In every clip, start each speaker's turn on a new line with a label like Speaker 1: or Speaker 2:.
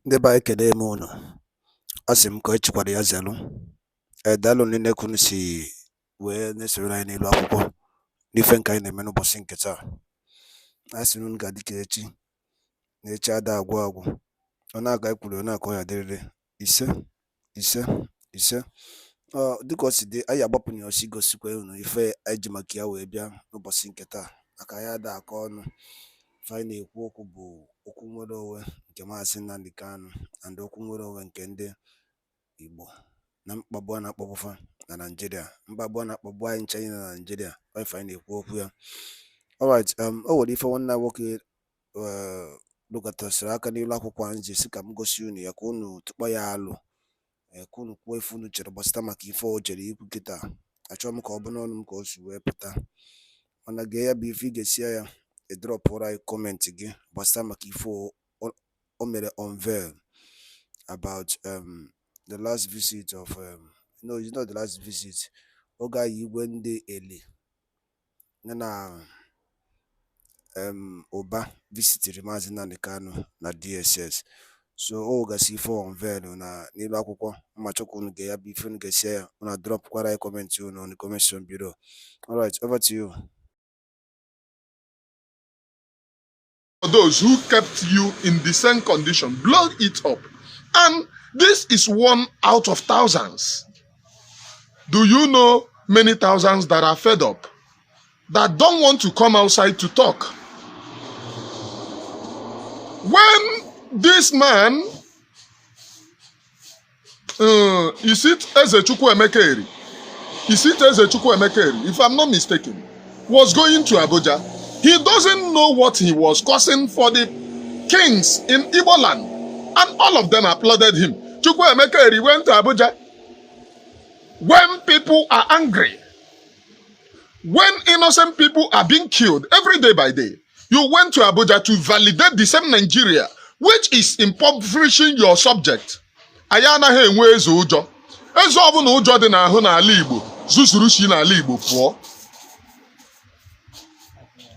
Speaker 1: Ndị be anyị kelee m unu. Asị m ka e chikwara ya zelu. Daalụ niile ka unu si wee na-esonyere anyị n'elu akwụkwọ n'ife nke anyị na-eme n'ụbọchị nke taa. Asị na unu ga-adị ka echi na echi ada agwụ agwụ. Ọ na-aga ekwuru, ọ na-akọ ya dịrịrị ise ise ise. Dịka o si dị, anyị agbapụnye ọsọ igosikwa unu ife anyị ji maka ya wee bịa n'ụbọchị nke taa, maka anyị ada akọ ọnụ. Ife anyị na-ekwu okwu bụ okwu nwere onwe nke Maazị Nnamdi Kanu and okwu nwere onwe nke ndị Igbo na mkpagbu a na-akpagbufa na Naịjirịa, mkpagbu a na-akpagbu anyị nche na Naịjirịa. Ife anyị na-ekwu okwu ya. Alright, o nwere ife nwanne anyị nwoke lụgatasịrị aka n'elu akwụkwọ anyị ji sị ka m gosi unu ya ka unu tụkpa ya alụ, ka unu kwuo ife unu chere gbasịta maka ife o jere ikwu kịta. Achọrọ m ka ọ bụ n'ọnụ m ka o si wee pụta, mana gee ya bụ ife ị ga-esia ya edropụrụ anyị kọmentị gị gbasịta maka ife o mere Unveil about the last visit of no, it's not the last visit. Oge anyị igwe ndị Eli na Ụba visitiri Maazị Nnamdi Kanu na DSS. So o gasị ife Unveil na n'elu akwụkwọ. Mma chọkwa unu ga ya bụ ife unu ga-esia ya, unu drọpụkwara anyị kọmentị unu on the comment section below. Alright, over to you.
Speaker 2: Those who kept you in the same condition, blow it up. And this is one out of thousands. Do you know many thousands that are fed up, that don't want to come outside to talk? When this man, is it Ezechukwu Emekeri? If I'm not mistaken, was going to Abuja. He doesn't know what he was causing for the kings in Igbo land. And all of them applauded him. Chukwu Emekeri went to Abuja. When people are angry, when innocent people are being killed every day by day, you went to Abuja to validate the same Nigeria, which is impoverishing your subject. Ayana he enwe ezo ujo. Ezo ọbụ na ujo dị n'ahụ n'ala Igbo, zuzuru shi n'ala Igbo pụọ.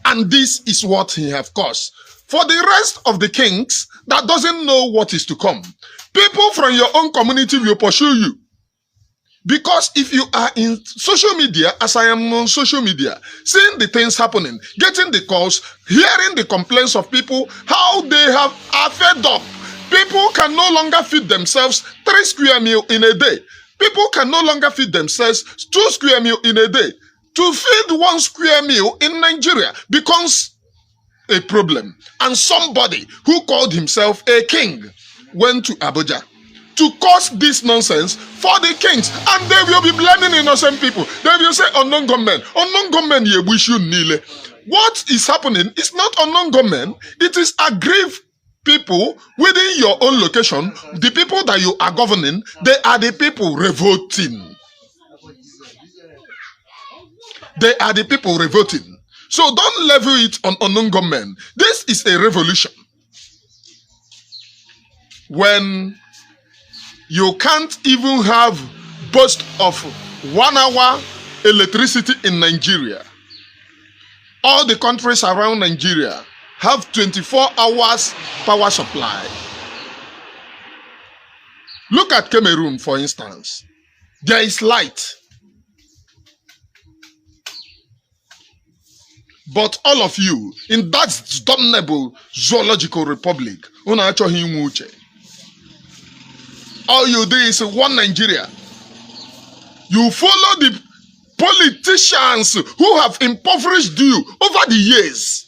Speaker 2: And this is what he have caused. For the rest of the kings that doesn't know what is to come, people from your own community will pursue you. Because if you are in social media, as I am on social media, seeing the things happening, getting the calls, hearing the complaints of people, how they are fed up. People can no longer feed themselves 3 square meal in a day. People can no longer feed themselves 2 square meal in a day. To feed 1 square meal in Nigeria becomes a problem. And somebody who called himself a king went to Abuja to cause this nonsense for the kings. And they will be blaming innocent people. They will say unknown gunmen. Unknown gunmen yebushu nile. What is happening is not unknown gunmen. It is aggrieved people within your own location. The people that you are governing, they are the people revolting. They are the people revolting. So don't level it on unknown gunmen. This is a revolution. When you can't even have boast of 1 hour electricity in Nigeria. All the countries around Nigeria have 24 hours power supply. Look at Cameroon, for instance. There is light. But all of you, in that damnable zoological republic, all you do is one Nigeria. You follow the politicians who have impoverished you over the years.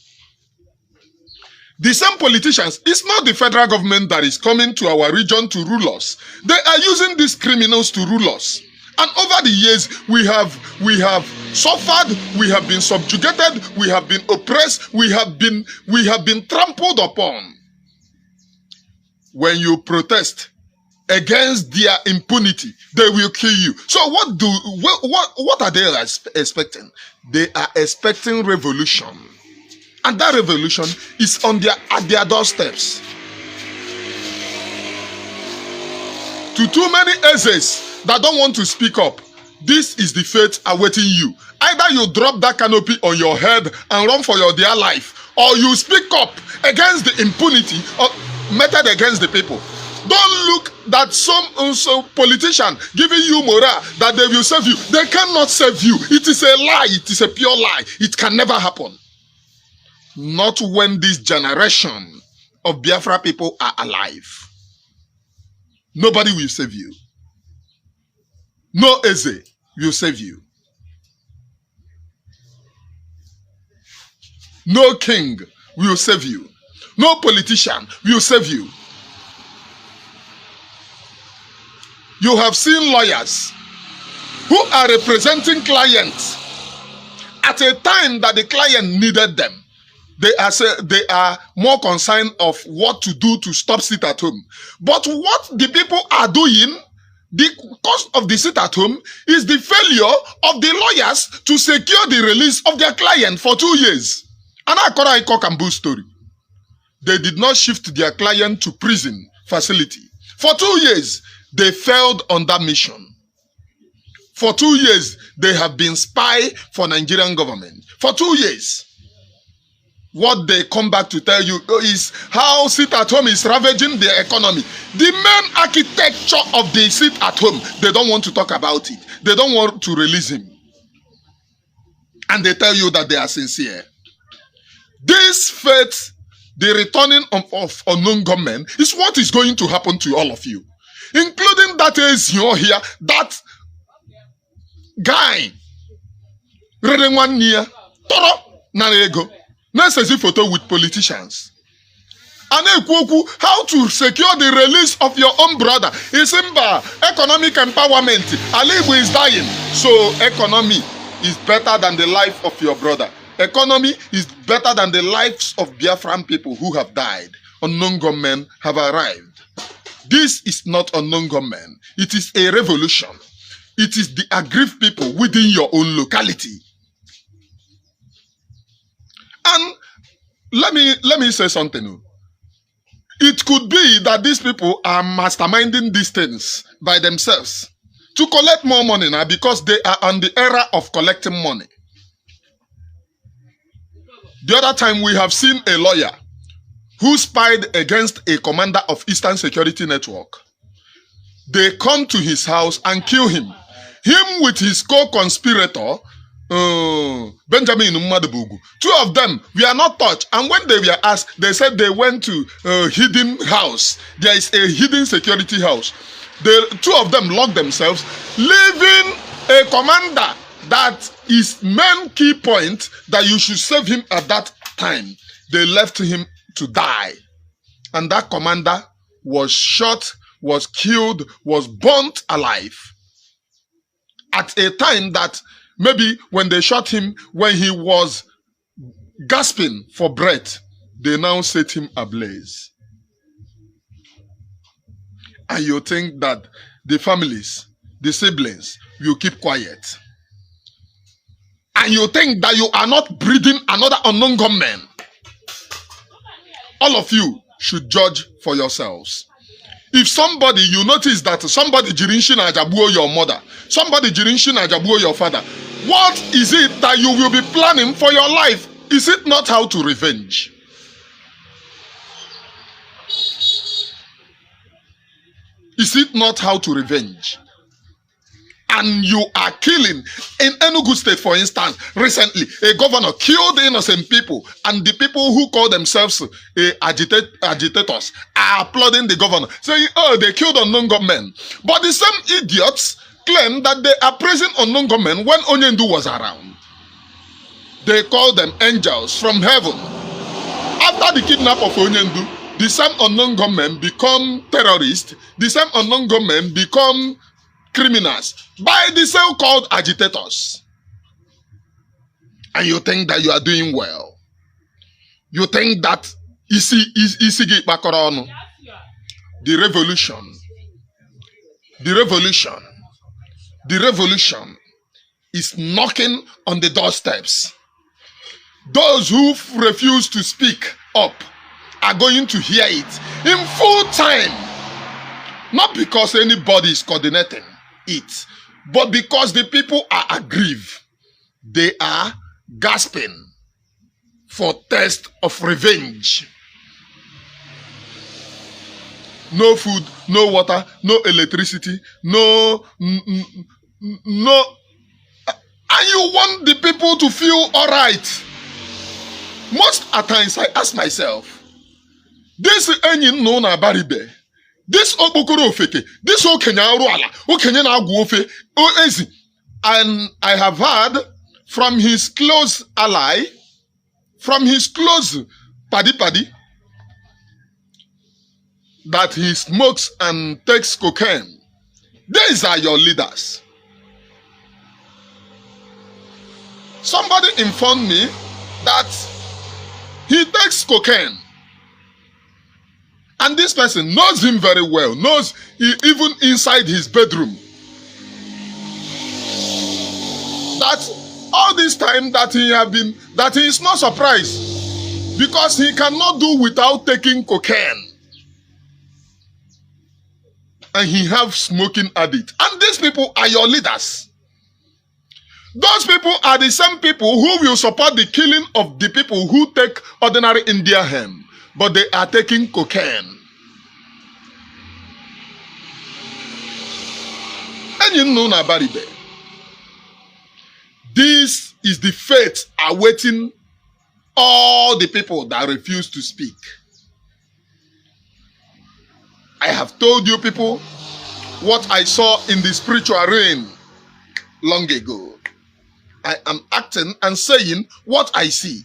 Speaker 2: The same politicians, it's not the federal government that is coming to our region to rule us. They are using these criminals to rule us. And over the years, we have suffered, we have been subjugated, we have been oppressed, we have been trampled upon. When you protest against their impunity, they will kill you. So what are they expecting? They are expecting revolution. And that revolution is at their doorsteps. To too many Ezes that don't want to speak up, this is the fate awaiting you. Either you drop that canopy on your head and run for your dear life, or you speak up against the impunity meted against the people. look that some politician giving you morale that they will save you. They cannot save you. It is a lie. It is a pure lie. It can never happen. Not when this generation of Biafra people are alive. Nobody will save you. No Eze will save you. No king will save you. No politician will save you. You have seen lawyers who are representing clients at a time that the client needed them. They are more concerned of what to do to stop sit at home. But what the people are doing, the cost of the sit at home is the failure of the lawyers to secure the release of their client for 2 years. And I can boost story. They did not shift their client to prison facility. For 2 years, they failed on that mission. For 2 years, they have been spy for Nigerian government. For 2 years. What they come back to tell you is how sit-at-home is ravaging their economy. The main architecture of the sit-at-home, they don't want to talk about it. They don't want to release him. And they tell you that they are sincere. This faith, the returning of unknown government, is what is going to happen to all of you. Including that Ezio here, that guy, reading 1 year, Toro Narego. Necessary photo with politicians. And how to secure the release of your own brother. Isimba, economic empowerment. Alibu is dying. So economy is better than the life of your brother. Economy is better than the lives of Biafran people who have died. Unknown gunmen have arrived. This is not unknown gunmen. It is a revolution. It is the aggrieved people within your own locality. And let me say something. It could be that these people are masterminding these things by themselves to collect more money now because they are on the era of collecting money. The other time we have seen a lawyer who spied against a commander of Eastern Security Network. They come to his house and kill him. Him with his co-conspirator, Benjamin Mmadubugu. 2 of them were not touched, and when they were asked, they said they went to a hidden house. There is a hidden security house. The 2 of them locked themselves, leaving a commander that is main key point that you should save him at that time. They left him to die, and that commander was shot, was killed, was burnt alive at a time that maybe when they shot him, when he was gasping for breath, they now set him ablaze. And you think that the families, the siblings, will keep quiet. And you think that you are not breeding another unknown gunman. All of you should judge for yourselves. If somebody, you notice that somebody jirinshin ajabuo your mother, somebody jirinshin ajabuo your father, what is it that you will be planning for your life? Is it not how to revenge? Is it not how to revenge? And you are killing. In Enugu State, for instance, recently, a governor killed innocent people, and the people who call themselves agitators are applauding the governor, saying, oh, they killed unknown gunmen. But the same idiots claim that they are praising unknown gunmen when Onyendu was around. They call them angels from heaven. After the kidnap of Onyendu, the same unknown gunmen become terrorists, the same unknown gunmen become criminals by the so-called agitators. And you think that you are doing well. You think that the revolution is knocking on the doorsteps. Those who refuse to speak up are going to hear it in full time. Not because anybody is coordinating it, but because the people are aggrieved. They are gasping for thirst of revenge. no food, no water, no electricity, no, no. And you want the people to feel all right. Most at times I ask myself, this enyi no na baribe, this okpokoro ofeke, this okenya aruala, okenya na agwu ofe, ezi. And I have heard from his close ally, from his close paddy, that he smokes and takes cocaine. These are your leaders. Somebody informed me that he takes cocaine. And this person knows him very well, knows even inside his bedroom. That all this time that he is not surprised because he cannot do without taking cocaine. And he have smoking addict. And these people are your leaders. Those people are the same people who will support the killing of the people who take ordinary India hemp, but they are taking cocaine. And you know Nabaribe. This is the fate awaiting all the people that refuse to speak. I have told you people what I saw in the spiritual realm long ago. I am acting and saying what I see.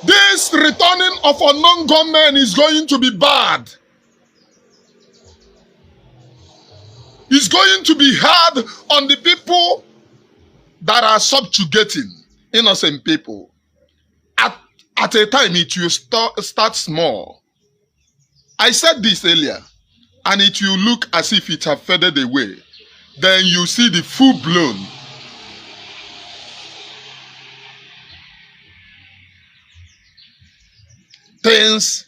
Speaker 2: This returning of unknown gunmen is going to be bad. It's going to be hard on the people that are subjugating innocent people. At a time, it will start small. I said this earlier, and it will look as if it has faded away. Then you see the full-blown things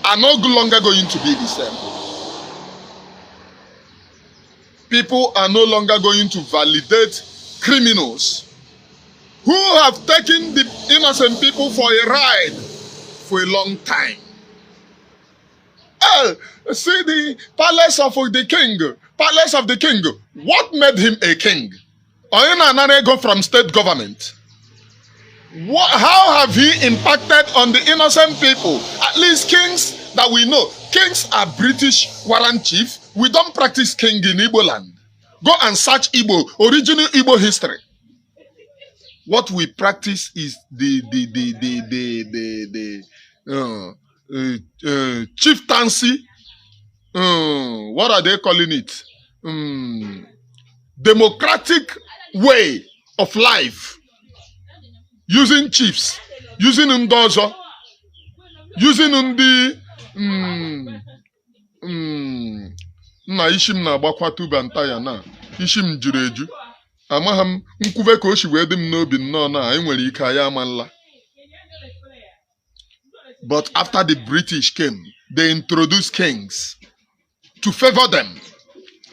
Speaker 2: are no longer going to be the same. People are no longer going to validate criminals who have taken the innocent people for a ride for a long time. See the palace of the king. Palace of the king. What made him a king? Oyena from state government. How have he impacted on the innocent people? At least kings that we know. Kings are British warrant chief. We don't practice king in Igbo land. Go and search Igbo, original Igbo history. What we practice is the chieftaincy. What are they calling it? Democratic way of life. Using chiefs, using ndozo, using undi na ishim na agbakwa tuba ntaya na ishim juru eju amaham nkwube ka oshi wee dị m n'obi nnọọ na anyị nwere ike aya amanla. But after the British came, they introduced kings to favor them.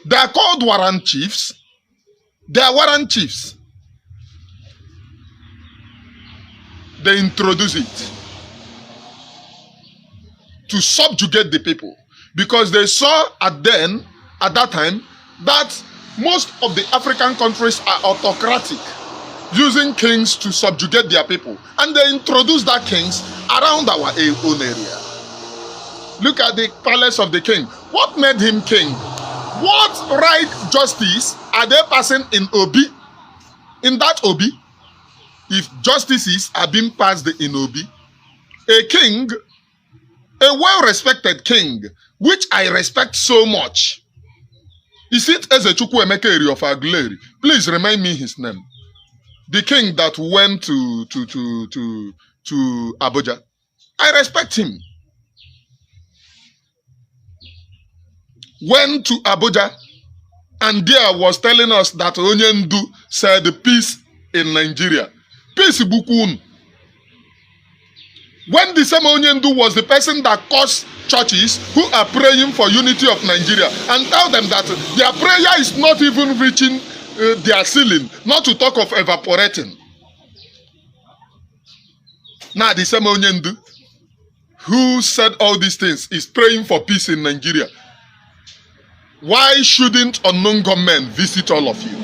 Speaker 2: They are called warrant chiefs. They are warrant chiefs. They introduce it to subjugate the people because they saw at that time that most of the African countries are autocratic, using kings to subjugate their people, and they introduced that kings around our own area. Look at the palace of the king. What made him king? What right justice are they passing in Obi? In that Obi? If justices are being passed in Obi, a king, a well-respected king, which I respect so much, is it Ezechukwu Emeka of Aguleri? Please remind me his name. The king that went to Abuja. I respect him. Went to Abuja, and there was telling us that Onyendu said peace in Nigeria. Peace Bukun. When the same Onyendu was the person that caused churches who are praying for unity of Nigeria and tell them that their prayer is not even reaching their ceiling, not to talk of evaporating. Now the same Onyendu who said all these things is praying for peace in Nigeria. Why shouldn't unknown gunmen visit all of you?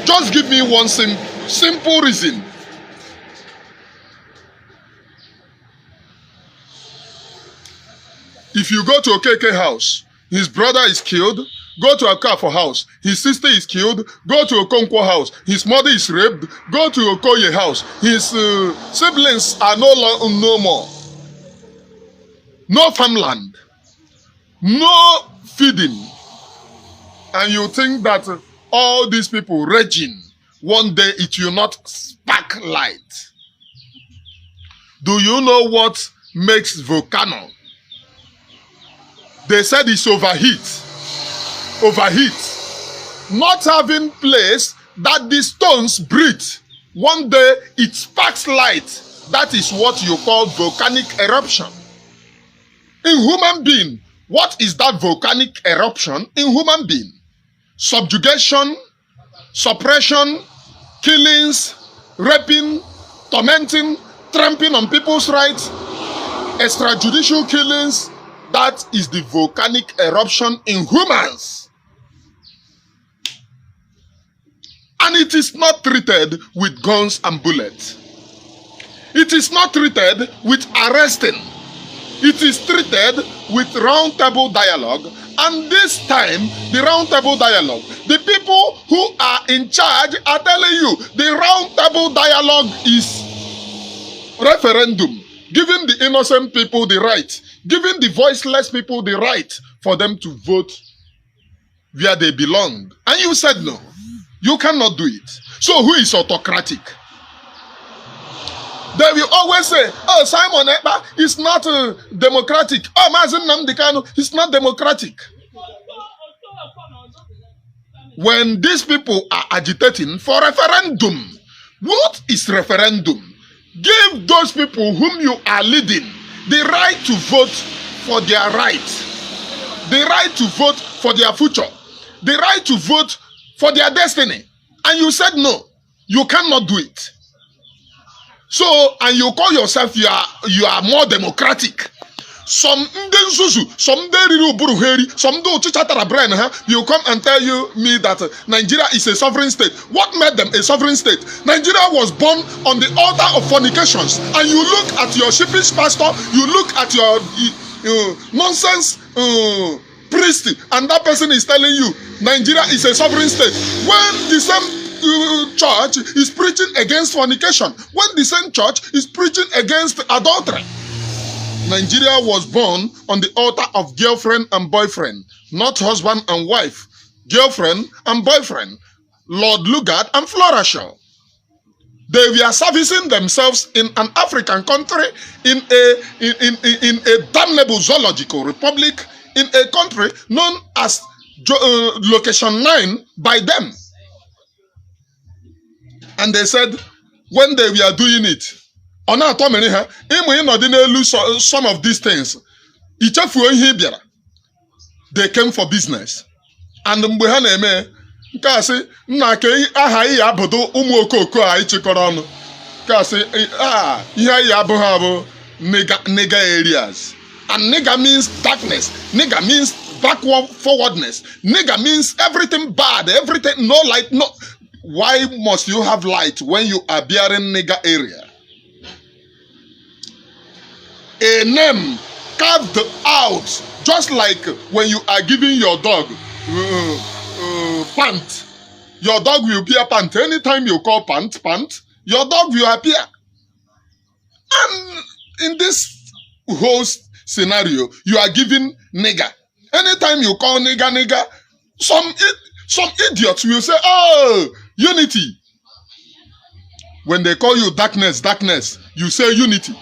Speaker 2: Just give me one simple reason. If you go to Okeke house, his brother is killed. Go to Akafo house, his sister is killed. Go to Okonkwo house, his mother is raped. Go to Okoye house, his siblings are no more. No farmland, no feeding. And you think that all these people raging, one day it will not spark light. Do you know what makes volcano? They said it's overheat. Not having place that the stones breathe. One day it sparks light. That is what you call volcanic eruption. In human being, what is that volcanic eruption in human being? Subjugation, suppression, killings, raping, tormenting, trampling on people's rights, extrajudicial killings. That is the volcanic eruption in humans. And it is not treated with guns and bullets. It is not treated with arresting. It is treated with round table dialogue. And this time, the round table dialogue, the people who are in charge are telling you the round table dialogue is referendum, giving the innocent people the right, giving the voiceless people the right for them to vote where they belong. And you said no. You cannot do it. So who is autocratic? They will always say, oh, Simon Ekpa is not democratic. Oh, Mazen Namdekano is not democratic. When these people are agitating for referendum, what is referendum? Give those people whom you are leading the right to vote for their right, the right to vote for their future, the right to vote for their destiny. And you said no, you cannot do it. So, and you call yourself you are more democratic. Some will come and tell me that Nigeria is a sovereign state. What made them a sovereign state? Nigeria was born on the altar of fornications. And you look at your sheepish pastor, you look at your nonsense priest, and that person is telling you Nigeria is a sovereign state. When the same church is preaching against fornication, when the same church is preaching against adultery. Nigeria was born on the altar of girlfriend and boyfriend, not husband and wife. Girlfriend and boyfriend, Lord Lugard and Flora Shaw. They were servicing themselves in an African country, in a damnable zoological republic, in a country known as Location 9 by them. And they said, when they were doing it, some of these things, they came for business. And nigger areas. And nigger means darkness. Nigger means backward forwardness. Nigger means everything bad, everything, no light, no. Why must you have light when you are bearing nigger area? A name carved out, just like when you are giving your dog pant. Your dog will bear pant. Anytime you call pant, your dog will appear. And in this whole scenario, you are giving nigger. Anytime you call nigger, some idiots will say, oh, unity. When they call you darkness, you say unity.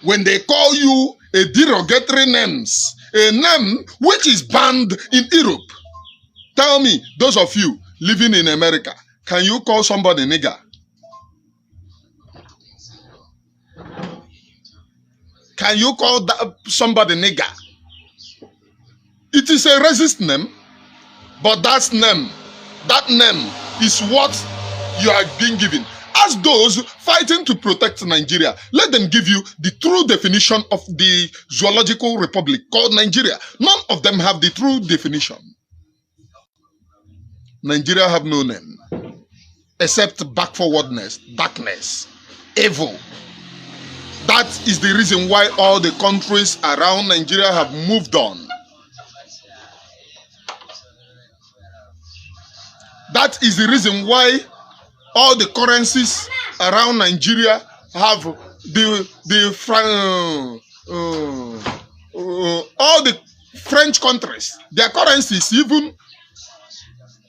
Speaker 2: When they call you a derogatory names, a name which is banned in Europe. Tell me, those of you living in America, can you call somebody nigger? Can you call somebody nigger? It is a racist name, but that name is what you are being given. Ask those fighting to protect Nigeria. Let them give you the true definition of the zoological republic called Nigeria. None of them have the true definition. Nigeria have no name except backwardness, darkness, evil. That is the reason why all the countries around Nigeria have moved on. That is the reason why all the currencies around Nigeria have all the French countries. Their currency is even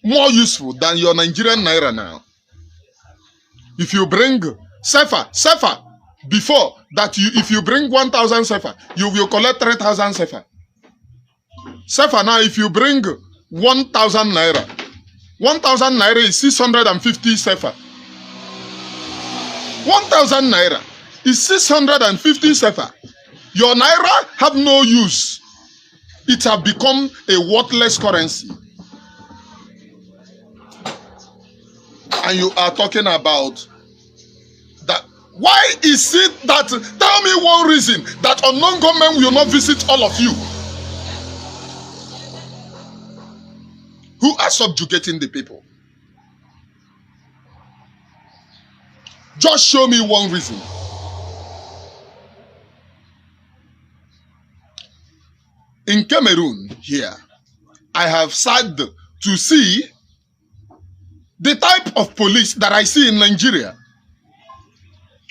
Speaker 2: more useful than your Nigerian naira now. If you bring sefa before that, if you bring 1,000 sefa, you will collect 3,000 sefa. Sefa now, if you bring 1,000 naira, 1,000 naira is 650 sefa. 1,000 naira is 650 sefa. Your naira have no use. It have become a worthless currency. And you are talking about that. Why is it that, tell me one reason that unknown government will not visit all of you who are subjugating the people? Just show me one reason. In Cameroon here, I have sad to see the type of police that I see in Nigeria.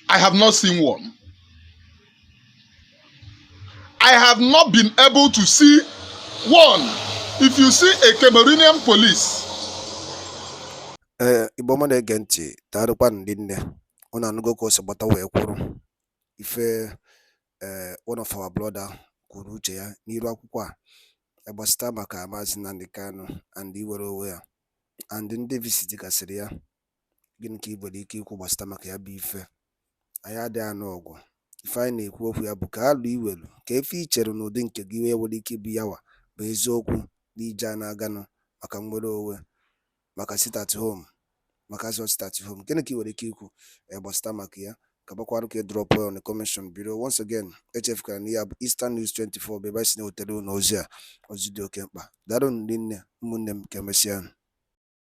Speaker 2: I have not seen one. I have not been able to see one. If you see a Cameroonian police,
Speaker 1: Igbo mmadụ ege ntị taarụkwa ndị nne ọ na-anụgo ka o si gbata wee kwuru ife one of our brother kwuru uche ya n'iru akwụkwọ a gbasịta maka Maazị Nnamdi Kanu and iwere onwe ya and ndị visit gasịrị ya. Gịnị ka ị nwere ike ikwu gbasịta maka ya bụ ife? Anyị adịghị anụ ọgwụ. Ife anyị na-ekwu okwu ya bụ ka alụ iwelu ka efe ichere n'ụdị nke gị wee nwere ike ịbụ yawa bụ eziokwu n'ije a na-aganụ maka nwere onwe, maka sit at home, maka sit at home. Gịnị ka ị nwere ike ikwu gbasịta maka ya? Ka bakwarụ ka drop on the comment below. Once again, echefukara na ya bụ Eastern News 24 bụ ebe anyị si na-ewetara unu ozi a, ozi dị oke mkpa. Daalụ ndị nne ụmụnne m, ka emesịa.